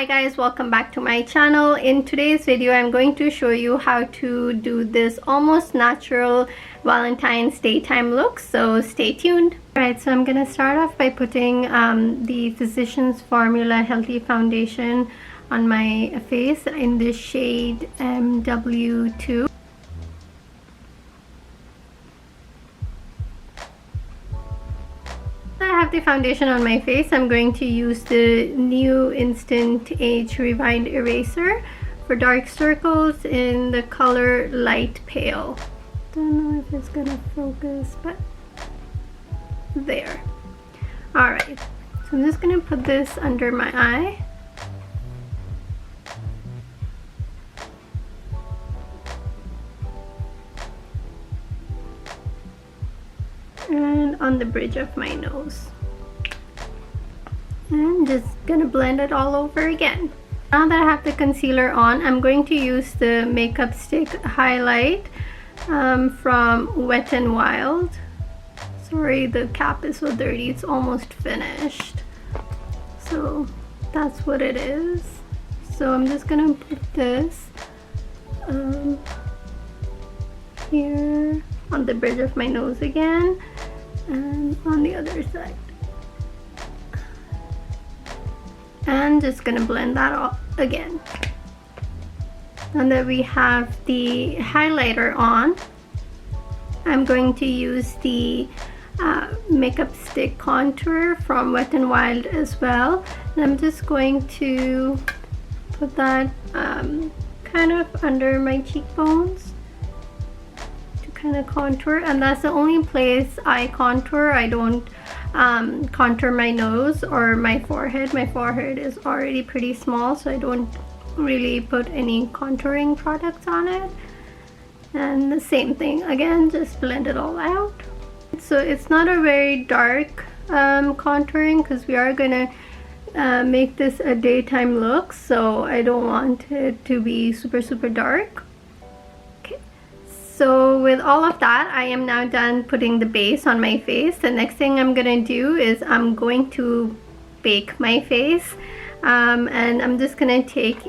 Hi guys, welcome back to my channel. In today's video I'm going to show you how to do this almost natural Valentine's daytime look, so stay tuned. Alright, so I'm gonna start off by putting the Physicians Formula Healthy Foundation on my face in the shade MW2. I have the foundation on my face. I'm going to use the new Instant Age Rewind Eraser for dark circles in the color Light Pale. Don't know if it's gonna focus, but there. Alright, so I'm just gonna put this under my eye. And on the bridge of my nose, and just gonna blend it all over again. Now that I have the concealer on, I'm going to use the makeup stick highlight from Wet n Wild. Sorry, the cap is so dirty, it's almost finished. So that's what it is. So I'm just gonna put this here on the bridge of my nose again, and on the other side, and just gonna blend that out again. Now that we have the highlighter on, I'm going to use the makeup stick contour from Wet n Wild as well, and I'm just going to put that kind of under my cheekbones, kind of contour, and that's the only place I contour. I don't contour my nose or my forehead. My forehead is already pretty small, so I don't really put any contouring products on it. And the same thing again, just blend it all out. So it's not a very dark contouring because we are gonna make this a daytime look, so I don't want it to be super dark. So with all of that, I am now done putting the base on my face. The next thing I'm gonna do is I'm going to bake my face, and I'm just gonna take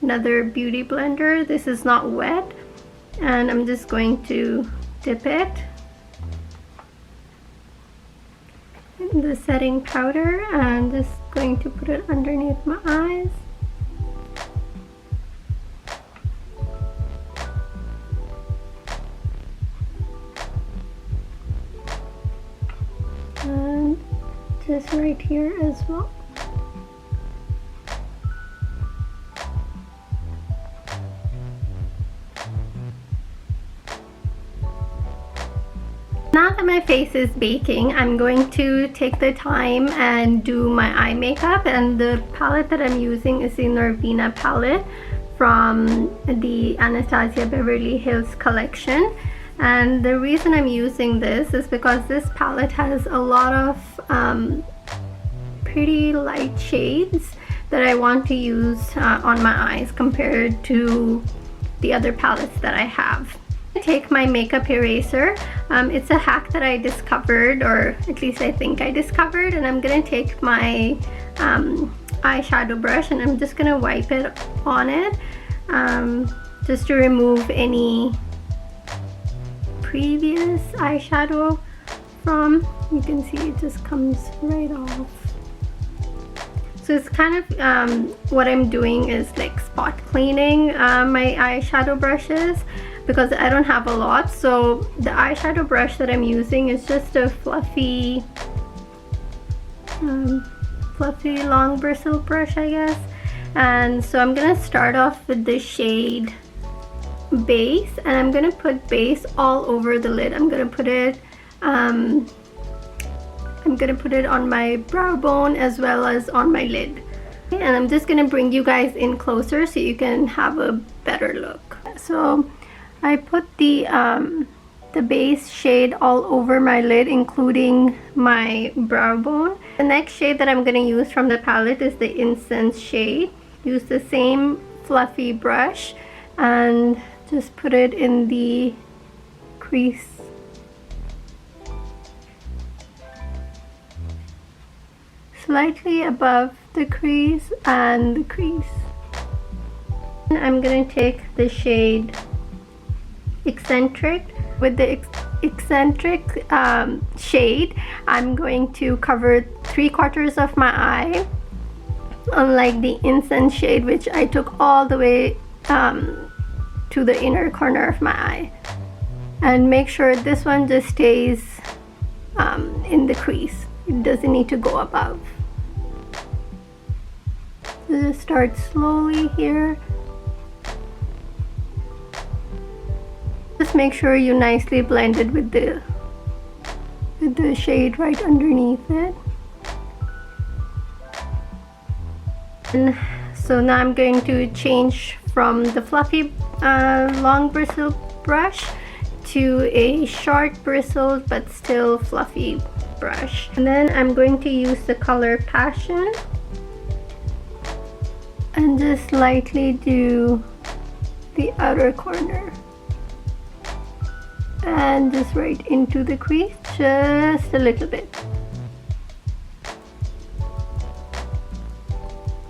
another beauty blender. This is not wet, and I'm just going to dip it in the setting powder and just going to put it underneath my eyes. And just right here as well. Now that my face is baking, I'm going to take the time and do my eye makeup, and the palette that I'm using is the Norvina palette from the Anastasia Beverly Hills collection. And the reason I'm using this is because this palette has a lot of pretty light shades that I want to use on my eyes compared to the other palettes that I have. I take my makeup eraser. It's a hack that I discovered, or at least I think I discovered, and I'm gonna take my eyeshadow brush and I'm just gonna wipe it on it just to remove any previous eyeshadow from. You can see it just comes right off. So it's kind of what I'm doing is like spot cleaning my eyeshadow brushes, because I don't have a lot. So the eyeshadow brush that I'm using is just a fluffy long bristle brush, I guess. And so I'm gonna start off with the shade Base, and I'm gonna put base all over the lid. I'm gonna put it on my brow bone as well as on my lid. Okay, and I'm just gonna bring you guys in closer so you can have a better look. So I put the base shade all over my lid, including my brow bone. The next shade that I'm gonna use from the palette is the Incense shade. Use the same fluffy brush and just put it in the crease. slightly above the crease and the crease. And I'm going to take the shade Eccentric. With the eccentric shade, I'm going to cover 3/4 of my eye, unlike the incense shade, which I took all the way to the inner corner of my eye. And make sure this one just stays in the crease. It doesn't need to go above. So just start slowly here. Just make sure you nicely blend it with the shade right underneath it. And so now I'm going to change from the fluffy long bristle brush to a short bristled but still fluffy brush. And then I'm going to use the color Passion and just lightly do the outer corner. And just right into the crease, just a little bit.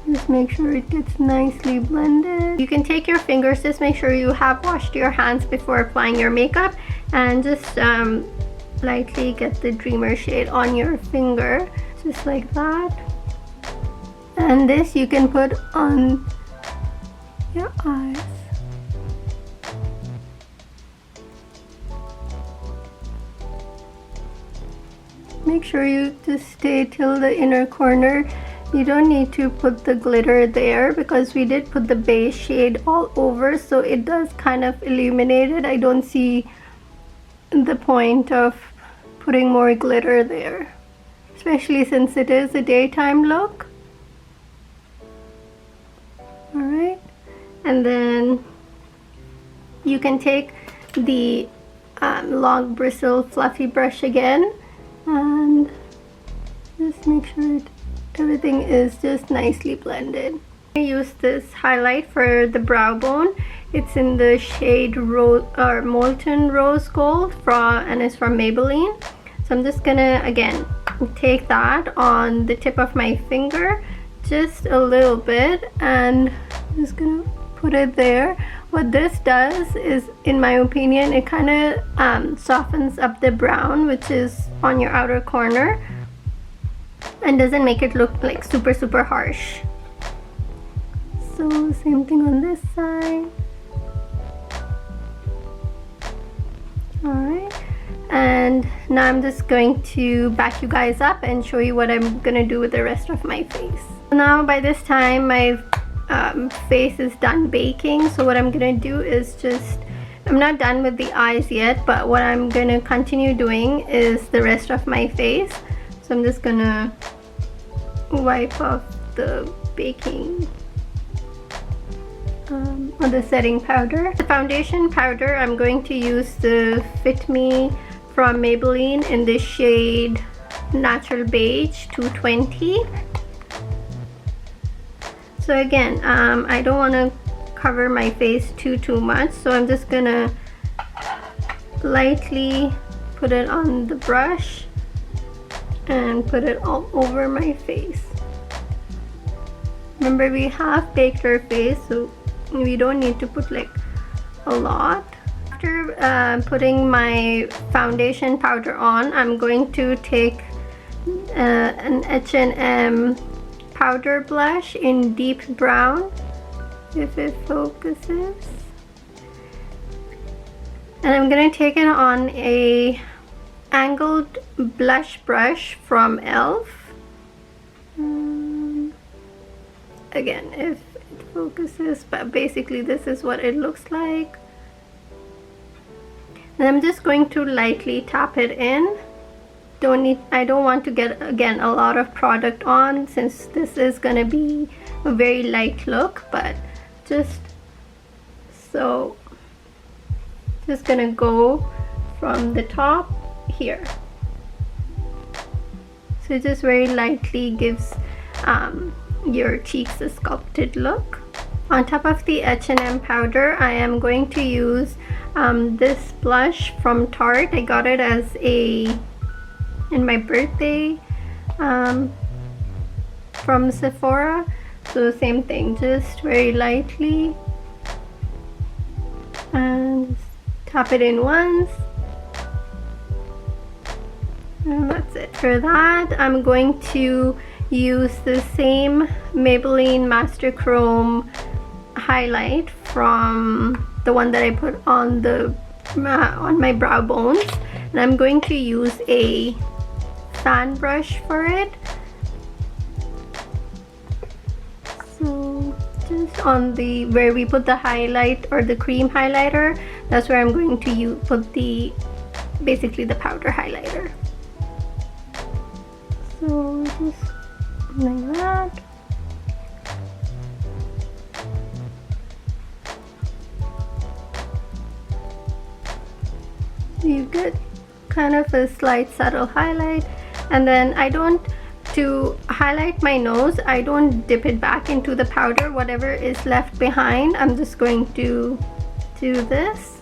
Just make sure it gets nicely blended. You can take your fingers, just make sure you have washed your hands before applying your makeup, and just lightly get the Dreamer shade on your finger, just like that. And this you can put on your eyes. Make sure you just stay till the inner corner. You don't need to put the glitter there because we did put the base shade all over, so it does kind of illuminate it. I don't see the point of putting more glitter there, especially since it is a daytime look. Alright, and then you can take the long bristle fluffy brush again and just make sure everything is just nicely blended. I use this highlight for the brow bone. It's in the shade Molten Rose Gold and it's from Maybelline. So I'm just gonna again take that on the tip of my finger, just a little bit, and I'm just gonna put it there. What this does is, in my opinion, it kind of softens up the brown which is on your outer corner and doesn't make it look like super harsh. So same thing on this side. Alright, and now I'm just going to back you guys up and show you what I'm gonna do with the rest of my face. Now by this time my face is done baking, so what I'm gonna do is I'm not done with the eyes yet, but what I'm gonna continue doing is the rest of my face. So I'm just gonna wipe off the baking or the setting powder. The foundation powder, I'm going to use the Fit Me from Maybelline in the shade Natural Beige 220. So again, I don't want to cover my face too much, so I'm just gonna lightly put it on the brush and put it all over my face. Remember, we have baked our face, so we don't need to put like a lot. After putting my foundation powder on, I'm going to take an H&M powder blush in deep brown, if it focuses, and I'm going to take it on a angled blush brush from e.l.f. Again, if it focuses, but basically this is what it looks like. And I'm just going to lightly tap it in. I don't want to get again a lot of product on, since this is going to be a very light look, but just gonna go from the top here. So it just very lightly gives your cheeks a sculpted look. On top of the H&M powder, I am going to use this blush from Tarte. I got it as in my birthday from Sephora. So same thing, just very lightly and tap it in once, and that's it. For that, I'm going to use the same Maybelline Master Chrome highlight from the one that I put on the on my brow bones, and I'm going to use a fan brush for it. So just on the where we put the highlight or the cream highlighter, that's where I'm going to put the basically the powder highlighter. So just like that. You get kind of a slight subtle highlight, and then to highlight my nose, I don't dip it back into the powder. Whatever is left behind, I'm just going to do this.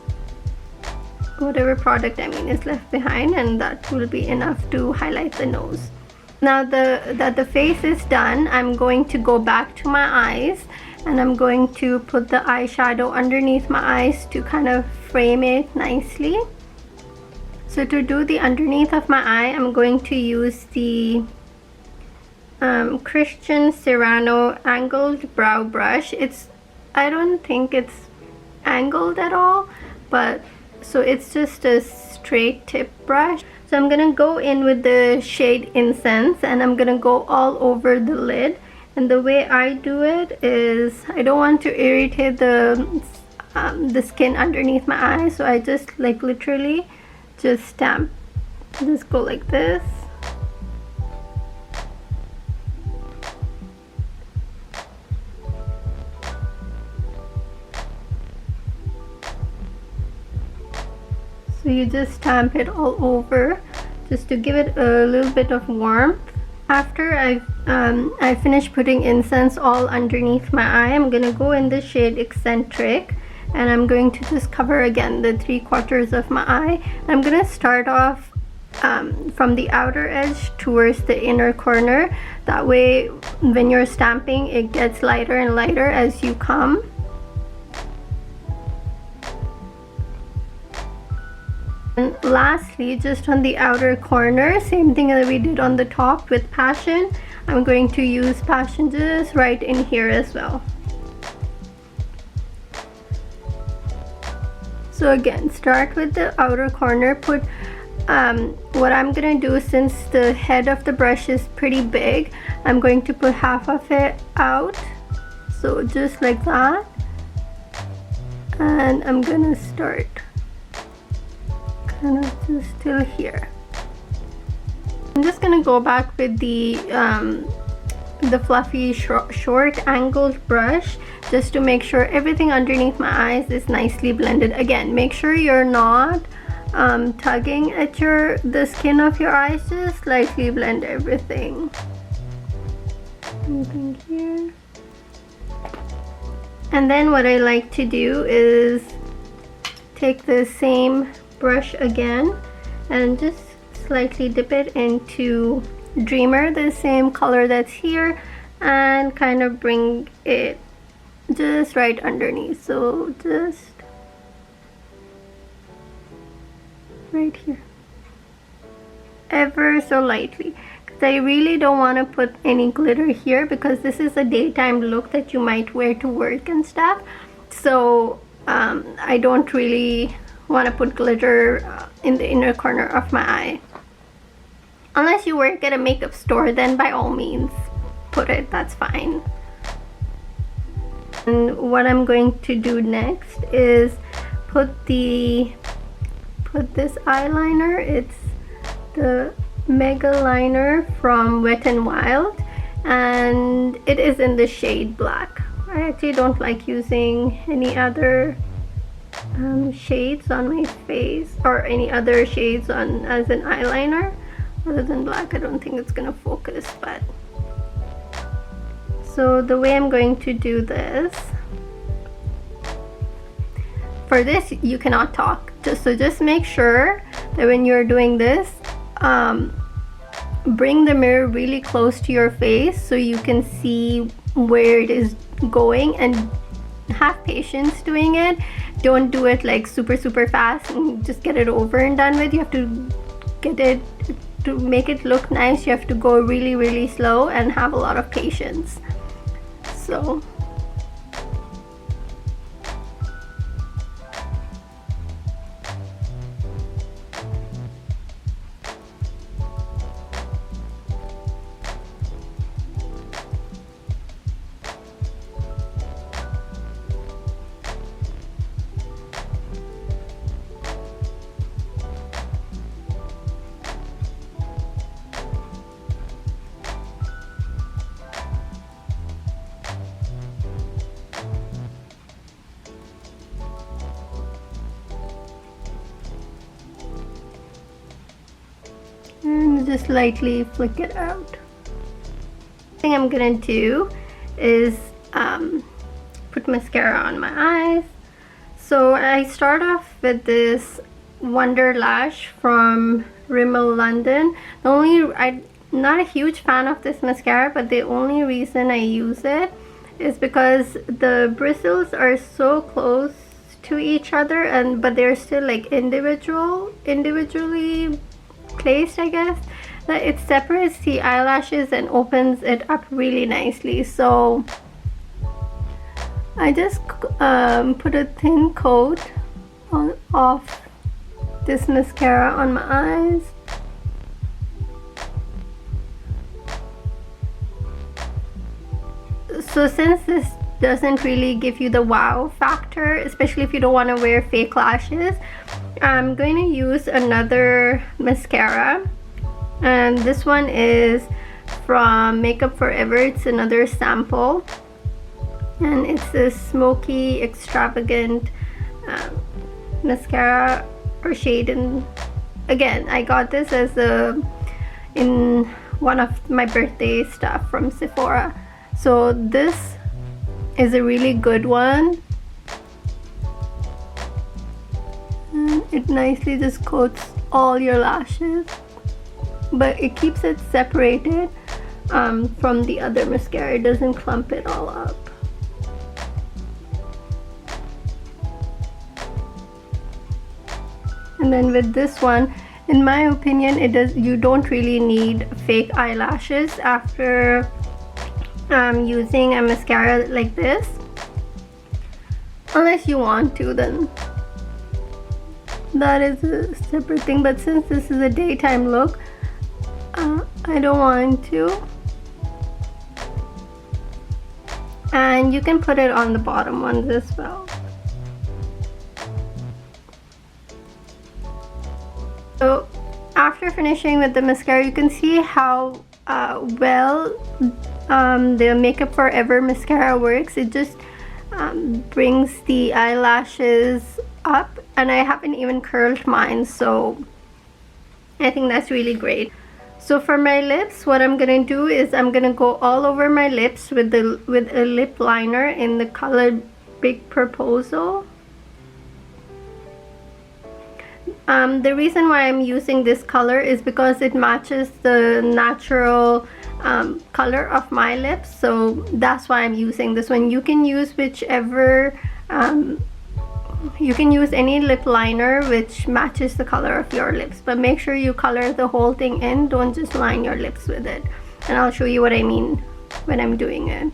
Whatever product is left behind, and that will be enough to highlight the nose. Now that the face is done, I'm going to go back to my eyes, and I'm going to put the eyeshadow underneath my eyes to kind of frame it nicely. So to do the underneath of my eye, I'm going to use the Christian Serrano angled brow brush. I don't think it's angled at all, but so it's just a straight tip brush. So I'm gonna go in with the shade Incense, and I'm gonna go all over the lid. And the way I do it is, I don't want to irritate the skin underneath my eye, so I just like literally just stamp, just go like this. So you just stamp it all over just to give it a little bit of warmth. After I finish putting incense all underneath my eye, I'm gonna go in the shade Eccentric, and I'm going to just cover again the 3/4 of my eye. I'm gonna start off from the outer edge towards the inner corner. That way when you're stamping, it gets lighter and lighter as you come. And lastly, just on the outer corner, same thing that we did on the top with Passion, I'm going to use Passion just right in here as well. So again, start with the outer corner, put what I'm gonna do, since the head of the brush is pretty big, I'm going to put half of it out, so just like that, and I'm gonna start kind of just till here. I'm just gonna go back with the fluffy short angled brush just to make sure everything underneath my eyes is nicely blended. Again, make sure you're not tugging at the skin of your eyes, just lightly blend everything. Something here. And then what I like to do is take the same brush again and just slightly dip it into Dreamer, the same color that's here, and kind of bring it just right underneath. So just right here, ever so lightly, because I really don't want to put any glitter here, because this is a daytime look that you might wear to work and stuff. So I don't really want to put glitter in the inner corner of my eye. Unless you work at a makeup store, then by all means put it, that's fine. And what I'm going to do next is put this eyeliner. It's the Mega Liner from Wet n Wild, and it is in the shade Black. I actually don't like using any other shades on my face, or any other shades on as an eyeliner other than black. I don't think it's gonna focus, but so the way I'm going to do this, for this you cannot talk, just make sure that when you're doing this, bring the mirror really close to your face so you can see where it is going, and have patience doing it. Don't do it like super fast and just get it over and done with. You have to get it, to make it look nice, you have to go really slow and have a lot of patience. So and just lightly flick it out. The thing I'm gonna do is put mascara on my eyes. So I start off with this Wonder Lash from Rimmel London. I'm not a huge fan of this mascara, but the only reason I use it is because the bristles are so close to each other, but they're still like individually placed, I guess. That it separates the eyelashes and opens it up really nicely. So I just put a thin coat of this mascara on my eyes. So since this doesn't really give you the wow factor, especially if you don't want to wear fake lashes, I'm going to use another mascara, and this one is from Makeup Forever. It's another sample, and it's this smoky extravagant mascara or shade. And again, I got this as in one of my birthday stuff from Sephora. So this is a really good one. It nicely just coats all your lashes, but it keeps it separated from the other mascara. It doesn't clump it all up. And then with this one, in my opinion, you don't really need fake eyelashes after using a mascara like this, unless you want to, then that is a separate thing. But since this is a daytime look, I don't want to. And you can put it on the bottom ones as well. So after finishing with the mascara, you can see how well the Makeup Forever mascara works. It just brings the eyelashes up, and I haven't even curled mine, so I think that's really great. So for my lips, what I'm gonna do is I'm gonna go all over my lips with a lip liner in the color Big Proposal. The reason why I'm using this color is because it matches the natural color of my lips, so that's why I'm using this one. You can use whichever, you can use any lip liner which matches the color of your lips, but make sure you color the whole thing in, don't just line your lips with it. And I'll show you what I mean when I'm doing it.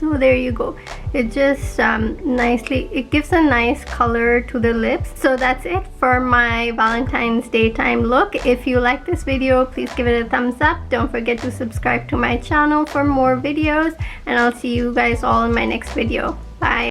So there you go. It just nicely, it gives a nice color to the lips. So that's it for my Valentine's daytime look. If you like this video, please give it a thumbs up. Don't forget to subscribe to my channel for more videos, and I'll see you guys all in my next video. Bye.